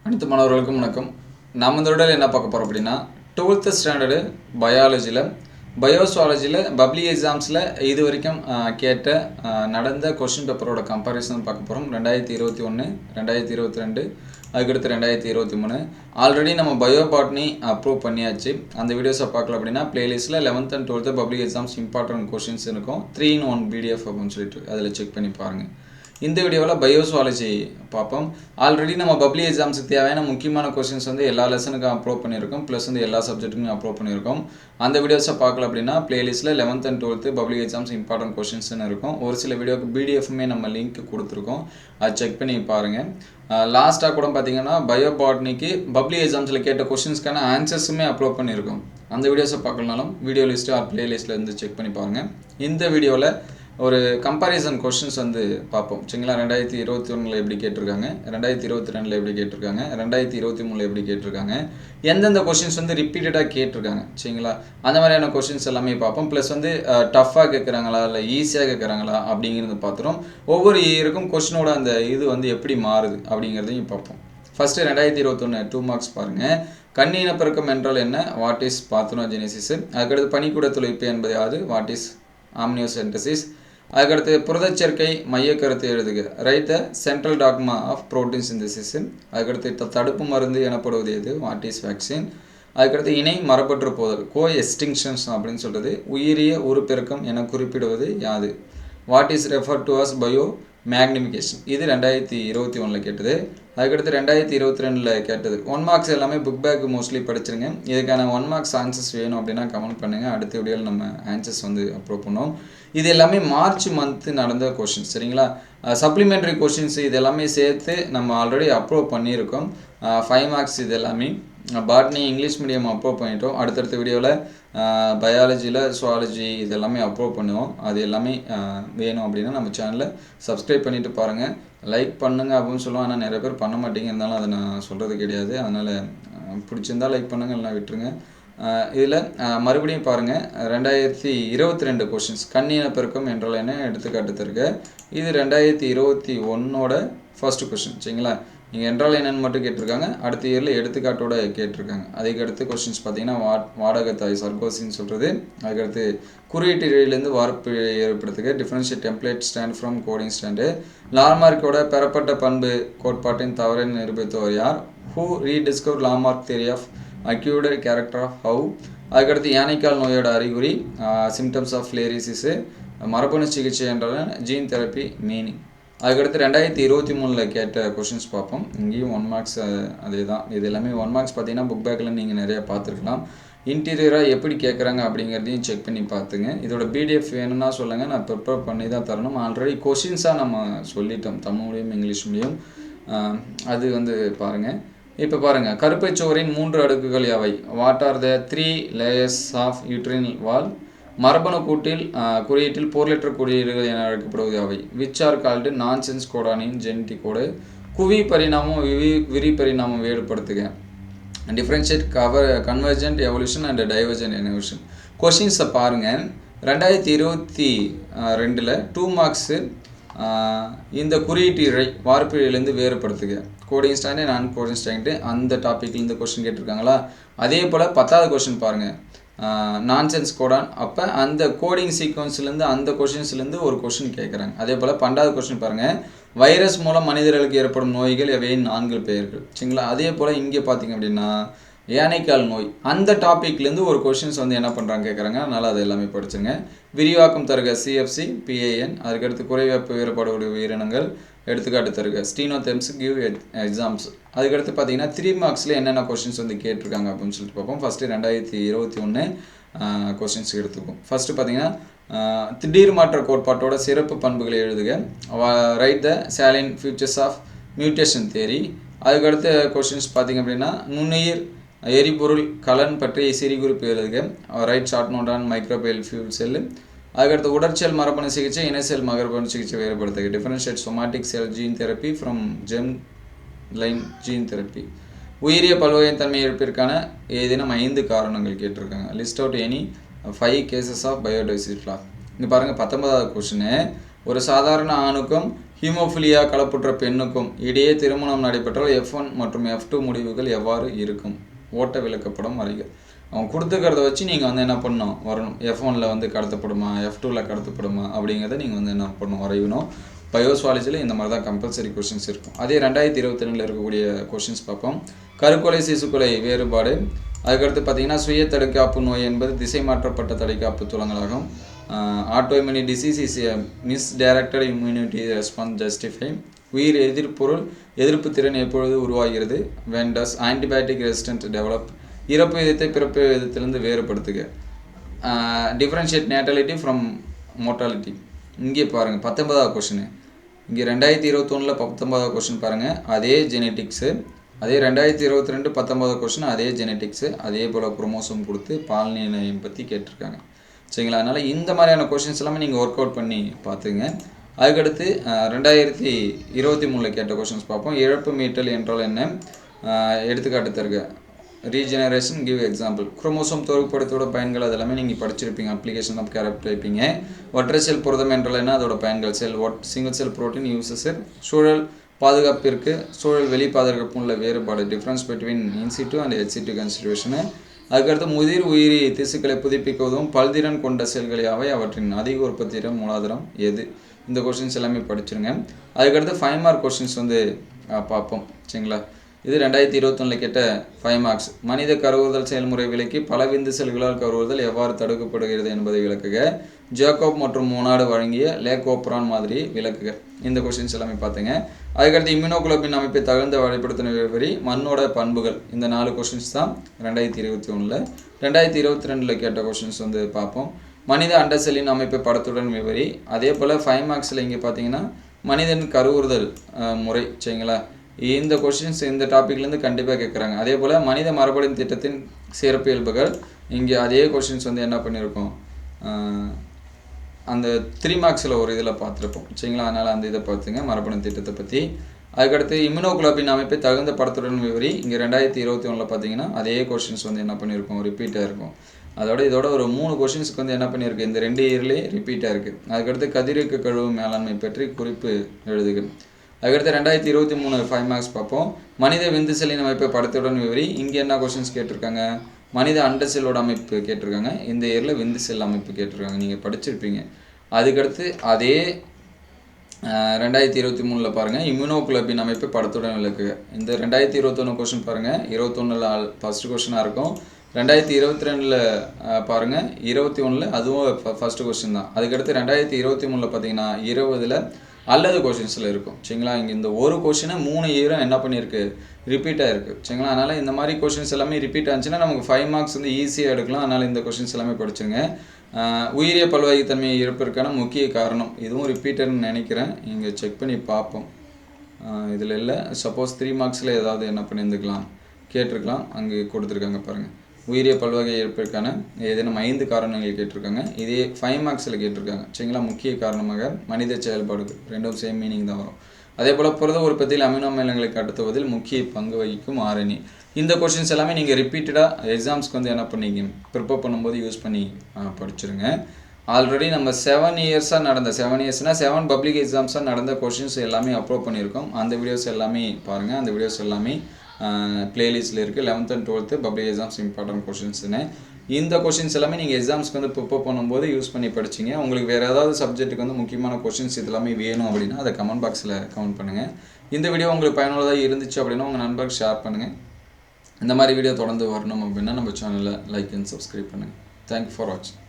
அனைத்து மாணவர்களுக்கும் வணக்கம். நாம் இந்த விடையில் என்ன பார்க்க போகிறோம் அப்படின்னா 12th ஸ்டாண்டர்டு பயாலஜியில் பயோசுவாலஜியில் பப்ளிக் எக்ஸாம்ஸில் இது வரைக்கும் கேட்ட நடந்த கொஷின் பேப்பரோட கம்பேரிசன் பார்க்க போகிறோம். 2021 2022 அதுக்கடுத்து 2023 ஆல்ரெடி நம்ம பயோபாட்னி அப்ரூவ் பண்ணியாச்சு. அந்த வீடியோஸை பார்க்கல அப்படின்னா பிளேலிஸ்ட்டில் 11th and 12th public exams important questions இருக்கும். 3-in-1 PDF அப்படின்னு சொல்லிட்டு அதில் செக் பண்ணி பாருங்கள். இந்த வீடியோவில் பயோசுவாலஜி பார்ப்போம். ஆல்ரெடி நம்ம பப்ளிக் எக்ஸாம்ஸுக்கு தேவையான முக்கியமான கொஸ்டின்ஸ் எல்லா லெசனுக்கும் அப்லோட் பண்ணியிருக்கோம். ப்ளஸ் எல்லா சப்ஜெக்ட்டுக்கும் அப்லோட் பண்ணியிருக்கோம். அந்த வீடியோஸை பார்க்கல அப்படின்னா பிளேலிஸ்ட்டில் 11th and 12th public exams important கொஸ்டின்ஸ்னு இருக்கும். ஒரு சில வீடியோக்கு பிடிஎஃப்மே நம்ம லிங்க் கொடுத்துருக்கோம். அதை செக் பண்ணி பாருங்கள். லாஸ்ட்டாக கூட பார்த்தீங்கன்னா பயோபாட்னிக்கு பப்ளிக் எக்ஸாம்ஸில் கேட்ட கொஸ்டின்ஸ்க்கான ஆன்சர்ஸுமே அப்லோட் பண்ணியிருக்கோம். அந்த வீடியோஸை பார்க்கலனாலும் வீடியோ லிஸ்ட்டு ஆர் பிளேலிஸ்ட்டில் இருந்து செக் பண்ணி பாருங்கள். இந்த வீடியோவில் ஒரு கம்பேரிசன் கொஷின்ஸ் பார்ப்போம். சரிங்களா? 2021 எப்படி கேட்டிருக்காங்க, 2022 எப்படி கேட்டிருக்காங்க, 2023 எப்படி கேட்டிருக்காங்க, எந்தெந்த கொஷின்ஸ் ரிப்பீட்டடாக கேட்டிருக்காங்க. சரிங்களா? அந்த மாதிரியான கொஷின்ஸ் எல்லாமே பார்ப்போம். ப்ளஸ் டஃப்பாக கேட்குறாங்களா இல்லை ஈஸியாக கேட்குறாங்களா அப்படிங்கிறது பார்த்துரும். ஒவ்வொரு இயருக்கும் கொஷினோட அந்த இது எப்படி மாறுது அப்படிங்கிறதையும் பார்ப்போம். ஃபஸ்ட்டு 2021 2 மார்க்ஸ் பாருங்கள். கண்ணினப்பெருக்கம் என்றால் என்ன, வாட் இஸ் பார்த்தனோஜெனிசிஸ். அதுக்கடுத்து பனிக்கூட துளைப்பு என்பது யாது, வாட் இஸ் ஆம்னியோசென்டசிஸ். அதுக்கடுத்து புரதச்சேர்க்கை மைய கருத்து எழுதுக, write the central dogma of protein synthesis. அதுக்கடுத்து தடுப்பு மருந்து எனப்படுவது எது, வாட் இஸ் வேக்சின். அதுக்கடுத்து இணை மரபற்று போதல், கோ எஸ்டிங்ஷன்ஸ் அப்படின்னு சொல்கிறது உயிரிய உருப்பெருக்கம் என குறிப்பிடுவது யாது, what is refer to us bio magnification. இது 2021 கேட்டது. அதுக்கடுத்து 2022 கேட்டது. 1 மார்க்ஸ் எல்லாமே புக் பேக் மோஸ்ட்லி படிச்சிருங்க. இதுக்கான 1 மார்க்ஸ் ஆன்சர்ஸ் வேணும் அப்படின்னா கமெண்ட் பண்ணுங்கள். அடுத்த வீடியோவில் நம்ம ஆன்சர்ஸ் அப்லோட் பண்ணுவோம். இது எல்லாமே மார்ச் மந்த்து நடந்த கொஷின்ஸ். சரிங்களா? சப்ளிமெண்ட்ரி கொஷின்ஸ் இது எல்லாமே சேர்த்து நம்ம ஆல்ரெடி அப்லோட் பண்ணியிருக்கோம். 5 மார்க்ஸ் இது எல்லாமே. பாட்னி இங்கிலீஷ் மீடியம் அப்லோட் பண்ணிட்டோம். அடுத்தடுத்த வீடியோவில் பயாலஜியில் சுவாலஜி இது எல்லாமே அப்லோட் பண்ணுவோம். அது எல்லாமே வேணும் அப்படின்னா நம்ம சேனலை சப்ஸ்கிரைப் பண்ணிவிட்டு பாருங்கள், லைக் பண்ணுங்கள் அப்படின்னு சொல்லுவோம். ஆனால் நிறைய பேர் பண்ண மாட்டேங்க, இருந்தாலும் அதை நான் சொல்கிறது கிடையாது. அதனால் பிடிச்சிருந்தால் லைக் பண்ணுங்கள், இல்லைனா விட்டுருங்க. இதில் மறுபடியும் பாருங்கள், 2022 கொஷின்ஸ் கண்ணினப்பெருக்கம் என்றால் என்ன எடுத்துக்காட்டு தருக. இது 2021 ஃபர்ஸ்ட் கொஷின். சரிங்களா? இங்கே என்றால் என்னென்னு மட்டும் கேட்டிருக்காங்க. அடுத்த இயரில் எடுத்துக்காட்டோட கேட்டிருக்காங்க. அதுக்கடுத்து கொஷின்ஸ் பார்த்தீங்கன்னா வாடகத்தாய் சர்கோசின்னு சொல்கிறது. அதுக்கடுத்து குறியீட்டு இடையிலேருந்து வார்ப்பு ஏற்படுத்துக, differentiate template strand from coding strand. லாமார்க்கோட பெறப்பட்ட பண்பு கோட்பாட்டின் தவறை நிரூபித்தவர் யார், who rediscover Lamarck theory of acquired character of how. அதுக்கடுத்து யானைக்கால் நோயோட அறிகுறி, சிம்டம்ஸ் ஆஃப் ஃப்ளேரிசிஸு. மரபணு சிகிச்சை என்றால் ஜீன் தெரப்பி மீனிங். அதுக்கடுத்து 2023 கேட்ட கொஷின்ஸ் பார்ப்போம். இங்கேயும் 1 மார்க்ஸ் அதே தான். இது எல்லாமே 1 மார்க்ஸ் பார்த்தீங்கன்னா புக் பேக்கில் நீங்கள் நிறையா பார்த்துருக்கலாம். இன்டீரியராக எப்படி கேட்குறாங்க அப்படிங்கிறதையும் செக் பண்ணி பார்த்துங்க. இதோட பிடிஎஃப் வேணும்னா சொல்லுங்கள், நான் ப்ரிப்பேர் பண்ணி தான் தரணும். ஆல்ரெடி கொஷின்ஸாக நம்ம சொல்லிட்டோம், தமிழ் மீடியம் இங்கிலீஷ் மீடியம். அது பாருங்கள். இப்போ பாருங்கள், கருப்பை சுவரின் 3 அடுக்குகள் யாவை, what are the 3 layers of uterine wall. மரபணு கூட்டில் குறியீட்டில் பொருளற்ற குறியீடுகள் என அழைக்கப்படுவது அவை, விச் ஆர் கால்டு நான்சென்ஸ் கோடானின் ஜெனட்டிக் கோடு. குவி பரிணாமம் விரி பரிணாமம் வேறுபடுத்துக, differentiate convergent evolution and divergent evolution. கொஷின்ஸை பாருங்கள். 2022 2 மார்க்ஸு இந்த குறியீட்டு இழை வார்ப்பு இழைந்து வேறுபடுத்துக, coding strand non coding strand அந்த டாப்பிக்லேருந்து கொஸ்டின் கேட்டிருக்காங்களா. அதே போல் 10வது கொஸ்டின் பாருங்கள், நான்சென்ஸ் கோடான். அப்போ அந்த கோடிங் சீக்வன்ஸ்லேருந்து அந்த கொஷின்ஸ்லேருந்து ஒரு கொஷின் கேட்குறாங்க. அதே போல் 12வது கொஷின் பாருங்கள், வைரஸ் மூலம் மனிதர்களுக்கு ஏற்படும் நோய்கள் எவையின் 4 பெயர்கள். சரிங்களா? அதே போல் இங்கே பார்த்தீங்க அப்படின்னா யானைக்கால் நோய் அந்த டாப்பிக்லேருந்து ஒரு கொஷின்ஸ் என்ன பண்ணுறாங்க கேட்குறாங்க. அதனால் அது எல்லாமே படிச்சுங்க. விரிவாக்கம் தருக, சிஎஃப்சி பிஏஎன். அதுக்கடுத்து குறைவெப்ப வேறுபாடு உயிரினங்கள் எடுத்துக்காட்டு தருக, ஸ்டீனோதெம்ஸ் கிவ் எக்ஸாம்ஸ். அதுக்கடுத்து பார்த்தீங்கன்னா 3 மார்க்ஸில் என்னென்ன கொஷின்ஸ் கேட்டிருக்காங்க அப்படின்னு சொல்லிட்டு பார்ப்போம். ஃபஸ்ட்டு 2021 கொஷின்ஸ் எடுத்துக்கும். ஃபஸ்ட்டு பார்த்தீங்கன்னா திடீர் மாற்ற கோட்பாட்டோட சிறப்பு பண்புகளை எழுதுக, write the salient features of mutation theory. அதுக்கடுத்து கொஷின்ஸ் பார்த்தீங்க அப்படின்னா நுண்ணுயிர் எரிபொருள் கலன் பற்றி சிறுகுறிப்பு எழுதுக, write short note on microbial fuel cell. அதுக்கடுத்து உடற்செல் மரபணு சிகிச்சை இனசெல் மரபணு சிகிச்சை வேறுபடுத்துக, differentiate somatic cell gene therapy from germ line gene therapy. உயிரிய பல்வகையின் தன்மை இழப்பிற்கான ஏதேனும் 5 காரணங்கள் கேட்டிருக்காங்க. List out any 5 causes of biodiversity flock. இங்கே பாருங்கள் 19வது கொஷினு, ஒரு சாதாரண ஆணுக்கும் ஹீமோஃபிலியா கலப்புற்ற பெண்ணுக்கும் இடையே திருமணம் நடைபெற்றால் F1 மற்றும் F2 முடிவுகள் எவ்வாறு இருக்கும்? ஓட்ட விளக்கப்படம் வரைக. அவங்க கொடுத்துக்கிறத வச்சு நீங்கள் வந்து என்ன பண்ணணும் வரணும். F1ல் வந்து கடத்தப்படுமா, F2ல் கடத்தப்படுமா அப்படிங்கிறத நீங்கள் வந்து என்ன பண்ணணும் வரையணும். பயோஸ்வாலஜியில் இந்த மாதிரி தான் கம்பல்சரி கொஷின்ஸ் இருக்கும். அதே 2022 இருக்கக்கூடிய கொஷின்ஸ் பார்ப்போம். கருக்கொலை சிசுக்கொலை வேறுபாடு. அதுக்கடுத்து பார்த்தீங்கன்னா சுய தடுக்காப்பு நோய் என்பது திசை மாற்றப்பட்ட தடுக்காப்பு துலங்களாகும். Autoimmune disease is a misdirected immunity response justify. உயிர் எதிர்ப்பு திறன் எப்பொழுது உருவாகிறது? when does antibiotic resistance develop? இறப்பு விதத்தை பிறப்பு விதத்திலிருந்து வேறுபடுத்துக. Differentiate natality from mortality. இங்கே பாருங்கள் 19வது கொஷின். இங்கே 2021 19வது கொஷின் பாருங்கள். அதே ஜெனட்டிக்ஸு. அதே 2022 19வது கொஷின் அதே ஜெனட்டிக்ஸு. அதே போல் குரோமோசோம் கொடுத்து பால்நிலையம் பற்றி கேட்டிருக்காங்க. சரிங்களா? அதனால் இந்த மாதிரியான கொஷின்ஸ் எல்லாமே நீங்கள் ஒர்க் அவுட் பண்ணி பார்த்துங்க. அதுக்கடுத்து 2023 கேட்ட கொஷின்ஸ் பார்ப்போம். இழப்பு மீட்டல் என்றால் என்ன? எடுத்துக்காட்டு தருக. Regeneration give example. குரோமோசோம் தொகுப்படுத்தோட பயன்கள் அதெல்லாமே நீங்கள் படிச்சிருப்பீங்க. அப்ளிகேஷன் ஆஃப் கேரக்டர் ஒற்றை செல் புரதம் என்றால் என்ன? அதோட பயன்கள். Single cell protein uses. சூழல் பாதுகாப்பிற்கு சூழல் வெளி பாதுகாப்பு உள்ள வேறுபாடு. Difference between in situ and ex situ consideration. அதுக்கடுத்து முதிர் உயிரி திசுக்களை புதுப்பிக்கவும் பல்திறன் கொண்ட செல்களை அவற்றின் அதிக உற்பத்தியிடம் மூலாதாரம் எது? இந்த கொஷின்ஸ் எல்லாமே படிச்சிருங்க. அதுக்கடுத்து 5 மார்க் கொஷின்ஸ் வந்து பார்ப்போம். சரிங்களா? இது 2021 கேட்ட 5 மார்க்ஸ். மனித கருவுறுதல் செயல்முறை விலக்கி பல விந்து செல்களால் கருவுறுதல் எவ்வாறு தடுக்கப்படுகிறது என்பதை விளக்குக. ஜேக்கப் மற்றும் மோனாடு வழங்கிய லேகோப்ரான் மாதிரி விளக்குக. இந்த கொஷின்ஸ் எல்லாமே பார்த்துங்க. அதுக்கடுத்து இம்யூனோகுளோபின் அமைப்பை தகுந்த வகைப்படுத்தின விவரி மண்ணோட பண்புகள். இந்த 4 கொஷின்ஸ் தான் 2021. 2022 கேட்ட கொஷின்ஸ் வந்து பார்ப்போம். மனித அண்ட செல்லின் அமைப்பை படத்துடன் விவரி. அதே போல் 5 மார்க்ஸில் இங்கே பார்த்தீங்கன்னா மனிதன் கருவுறுதல் முறை. சரிங்களா? இந்த கொஷின்ஸ் இந்த டாப்பிக்லேருந்து கண்டிப்பாக கேட்குறாங்க. அதே போல் மனித மரபணு திட்டத்தின் சிறப்பியல்புகள். இங்கே அதே கொஷின்ஸ் வந்து என்ன பண்ணியிருக்கோம், அந்த 3 மார்க்ஸில் ஒரு இதில் பார்த்துருப்போம். சரிங்களா? அதனால் அந்த இதை பார்த்துங்க மரபணு திட்டத்தை பற்றி. அதுக்கடுத்து இம்யூனோகுளோபின் அமைப்பை தகுந்த படத்துடன் விவரி. இங்கே 2021 பார்த்தீங்கன்னா அதே கொஷின்ஸ் வந்து என்ன பண்ணியிருக்கோம், ரிப்பீட்டாக இருக்கும். இதோட ஒரு 3 கொஷின்ஸ்க்கு வந்து என்ன பண்ணியிருக்கு, இந்த 2 இயர்லேயே ரிப்பீட்டாக இருக்குது. அதுக்கடுத்து கதிரியக்க கழிவு மேலாண்மை பற்றி குறிப்பு எழுதுக. அதுக்கடுத்து 2023 5 மார்க்ஸ் பார்ப்போம். மனித விந்து செல்லின் அமைப்பை படத்துடன் விவரி. இங்கே என்ன கொஷின்ஸ் கேட்டிருக்காங்க, மனித அண்ட செல்லோட அமைப்பு கேட்டிருக்காங்க. இந்த இயரில் விந்து செல் அமைப்பு கேட்டிருக்காங்க, நீங்கள் படிச்சிருப்பீங்க. அதுக்கடுத்து அதே 2023 பாருங்கள் இம்யூனோகுளோபின் அமைப்பு படத்துடன் விளக்குக. இந்த 2021 கொஷின் பாருங்கள், 21 ஃபஸ்ட்டு கொஷினாக இருக்கும். 2022 பாருங்கள் 21 அதுவும் ஃபஸ்ட்டு கொஷின் தான். அதுக்கடுத்து 2023 பார்த்தீங்கன்னா 20 அல்லது கொஷின்ஸில் இருக்கும். சரிங்களா? இங்கே இந்த ஒரு கொஷினை 3 இயரும் என்ன பண்ணியிருக்கு, ரிப்பீட்டாக இருக்குது. சரிங்களா? அதனால் இந்த மாதிரி கொஷின்ஸ் எல்லாமே ரிப்பீட் ஆச்சுன்னா நமக்கு 5 மார்க்ஸ் வந்து ஈஸியாக எடுக்கலாம். அதனால் இந்த கொஷின்ஸ் எல்லாமே படிச்சுங்க. உயிரிய பல்வகைத்தன்மையை இருப்பதற்கான முக்கிய காரணம், இதுவும் ரிப்பீட்டர்னு நினைக்கிறேன். இங்கே செக் பண்ணி பார்ப்போம். இதில் இல்லை. சப்போஸ் 3 மார்க்ஸில் ஏதாவது என்ன பண்ணியிருந்துக்கலாம், கேட்டிருக்கலாம். அங்கே கொடுத்துருக்காங்க பாருங்கள். உயிரிய பல்வகை ஏற்பதற்கான ஏதேனும் 5 காரணங்கள் கேட்டிருக்காங்க. இதே 5 மார்க்ஸில் கேட்டிருக்காங்க. சரிங்களா? முக்கிய காரணமாக மனித செயல்பாடுகள், ரெண்டும் சேம் மீனிங் தான் வரும். அதே போல் புரத உற்பத்தியில் அமினோ அமிலங்களை கடத்துவதில் முக்கிய பங்கு வகிக்கும் RNA. இந்த கொஷின்ஸ் எல்லாமே நீங்கள் ரிப்பீட்டடாக எக்ஸாம்ஸ்க்கு வந்து என்ன பண்ணிங்க, ப்ரிப்பேர் பண்ணும்போது யூஸ் பண்ணி படிச்சுருங்க. ஆல்ரெடி நம்ம 7 இயர்ஸாக நடந்த 7 இயர்ஸ்னால் 7 பப்ளிக் எக்ஸாம்ஸாக நடந்த கொஷின்ஸ் எல்லாமே அப்லோட் பண்ணியிருக்கோம். அந்த வீடியோஸ் எல்லாமே பாருங்கள். அந்த வீடியோஸ் எல்லாமே பிளேலிஸ்ட்டில் இருக்குது. 11th and 12th public exams important கொஷின்ஸ்னு. இந்த கொஷின்ஸ் எல்லாமே நீங்கள் எக்ஸாம்ஸ்க்கு வந்து ப்ரிப்பேர் பண்ணும்போது யூஸ் பண்ணி படிச்சிங்க. உங்களுக்கு வேறு ஏதாவது சப்ஜெக்ட்டுக்கு வந்து முக்கியமான கொஷின்ஸ் இதெல்லாமே வேணும் அப்படின்னா அதை கமெண்ட் பாக்ஸில் கமெண்ட் பண்ணுங்கள். இந்த வீடியோ உங்களுக்கு பயனுள்ளதாக இருந்துச்சு அப்படின்னா உங்கள் நண்பருக்கு ஷேர் பண்ணுங்கள். இந்த மாதிரி வீடியோ தொடர்ந்து வரணும் அப்படின்னா நம்ம சேனலில் லைக் அண்ட் சப்ஸ்கிரைப் பண்ணுங்கள். தேங்க்யூ ஃபார் வாட்சிங்.